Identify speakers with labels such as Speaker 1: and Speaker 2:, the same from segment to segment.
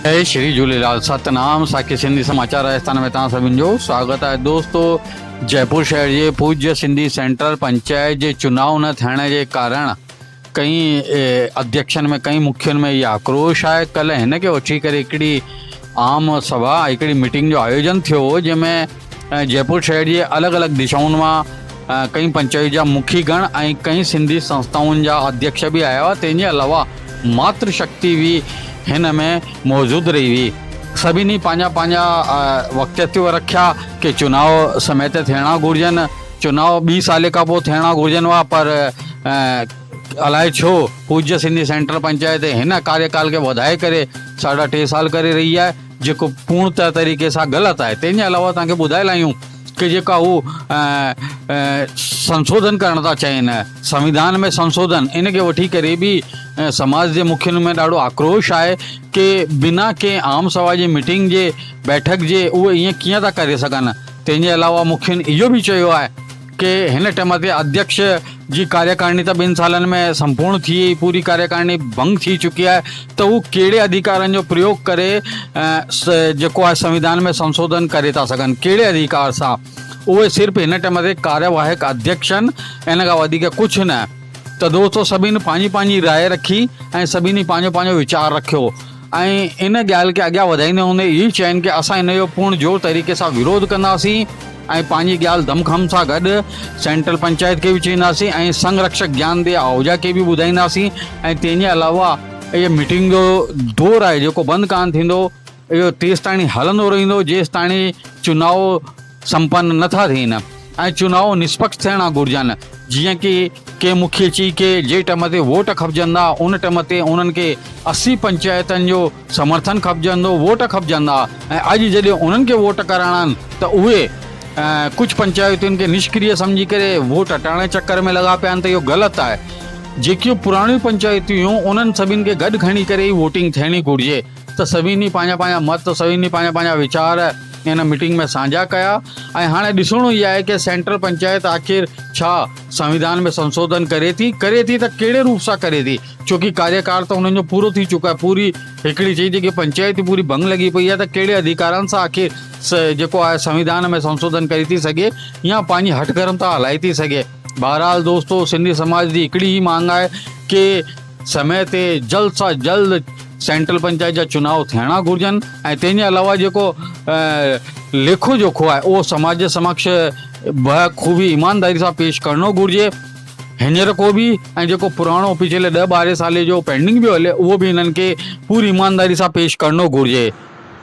Speaker 1: जय श्री झूलेलाल। सतनाम साखी सिंधी समाचार राजस्थान में तव्हां सभिनि जो स्वागत है। दोस्तों, जयपुर शहर के पूज्य सिंधी सेंट्रल पंचायत के चुनाव न थियण के कारण कई अध्यक्षन में कई मुखियन में ये आक्रोश है। कल हिन के वठी करे हिकिड़ी आम सभा हिकिड़ी मीटिंग जो आयोजन थियो जंहिंमें जयपुर शहर के अलग अलग दिशाउनि मां कई पंचायत जा मुखीगण ऐं कई सिंधी संस्थाउनि जा अध्यक्ष भी आया हुआ। तंहिंजे अलावा मातृशक्ति भी हिन में मौजूद रही हुई। सभिनी पंहिंजा पंहिंजा वक्तव्य रखा कि चुनाव समय ते थियणा घुरिजनि, चुनाव 20 साल खां पोइ थियणा घुरिजनि हुआ, पर अलाए छो पूज्य सिंधी सेंट्रल पंचायत हिन कार्यकाल के वधाए करे 3.5 साल करे रही है, जेको पूर्णतः तरीक़े सां ग़लति आहे। तंहिंजे अलावा तव्हांखे ॿुधाए लाहियूं कि जेका हू संशोधन करण था चाहिनि, संविधान में संशोधन, इन के वठी करे भी समाज के मुखियन में ॾाढो आक्रोश है कि बिना के आम सभा जी मीटिंग जे बैठक जे उहे ईअं कीअं था करे सघनि। तंहिंजे अलावा मुखियन इहो भी चयो आहे कि हिन टाइम ते अध्यक्ष जी कार्यकारिणी त 2 सालन में संपूर्ण थी, पूरी कार्यकारिणी भंग थी चुकी है, तो वो कहिड़े अधिकारन जो प्रयोग करे जेको आहे संविधान में संशोधन करे था सघनि, कहिड़े अधिकार सां। उहे सिर्फ़ हिन टाइम ते कार्यवाहक अध्यक्षन, इन खां वधीक कुझु न। तो दोस्तों, सभिनी पंहिंजी पंहिंजी राय रखी ऐं सभिनी पंहिंजो पंहिंजो वीचार रखियो ऐं इन ॻाल्हि खे अॻियां वधाईंदे हूंदे इहो चइनि कि असां इन जो पूर्ण जोर तरीक़े सां विरोध कंदासीं ऐं पंहिंजी ॻाल्हि दमखम सां गॾु सेंट्रल पंचायत के भी चईंदासीं ऐं संरक्षक ज्ञानदेव आहूजा के भी ॿुधाईंदासीं। ऐं तंहिंजे अलावा इहे मीटिंग जो दौर आहे जेको बंदि कान थींदो, इहो तेसि ताणी हलंदो रहंदो जेसि ताणी चुनाव संपन्न नथा थियनि ऐं चुनाव निष्पक्ष थियणा घुरिजनि। जीअं कि के मुखिया चई कि जे टाइम ते वोट खपजंदा उन टाइम ते उन्हनि खे 80 पंचायतनि जो समर्थन खपजंदो, वोट खपजंदा, ऐं अॼु जॾहिं उन्हनि खे वोट कराइणा आहिनि त उहे कुछ पंचायतुनि के निष्क्रिय समझी करे वोट हटाइण चक्कर में लगा पिया आहिनि। त इहो ग़लति आहे। जेकियूं पुराणियूं पंचायतूं हुयूं उन्हनि सभिनि खे गॾु खणी करे ई वोटिंग थियणी घुरिजे। त सभिनी पंहिंजा पंहिंजा मत, सभिनी पंहिंजा पंहिंजा वीचार इन मीटिंग में साझा कया ऐं हाणे ॾिसणो ई आहे कि सेंट्रल पंचायत आखिर छा संविधान में संशोधन करे थी त कहिड़े रूप सां करे थी, छोकि कार्यकाल त उन्हनि जो पूरो थी चुको आहे। पूरी हिकिड़ी चई जेकी पंचायत पूरी भंग लगी पई आहे, त कहिड़े अधिकारनि सां आखिर जेको आहे संविधान में संशोधन करे थी सघे या पंहिंजी हठकर्मता हलाई थी सघे। बहरहाल दोस्तों, सिंधी समाज की हिकिड़ी ही मांग है कि समय ते जल्द सां जल्द सेंट्रल पंचायत जा चुनाव थियणा घुरिजनि ऐं तंहिंजे अलावा जेको लेखो जोखो आहे उहो समाज जे समक्ष बख़ूबी ईमानदारी सां पेश करणो घुरिजे। हींअर को भी ऐं जेको पुराणो पिछले 10-12 साल जो पेंडिंग भी हले उहो भी हिननि खे पूरी ईमानदारी सां पेश करणो घुरिजे।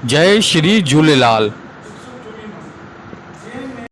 Speaker 1: जय श्री झूलेलाल।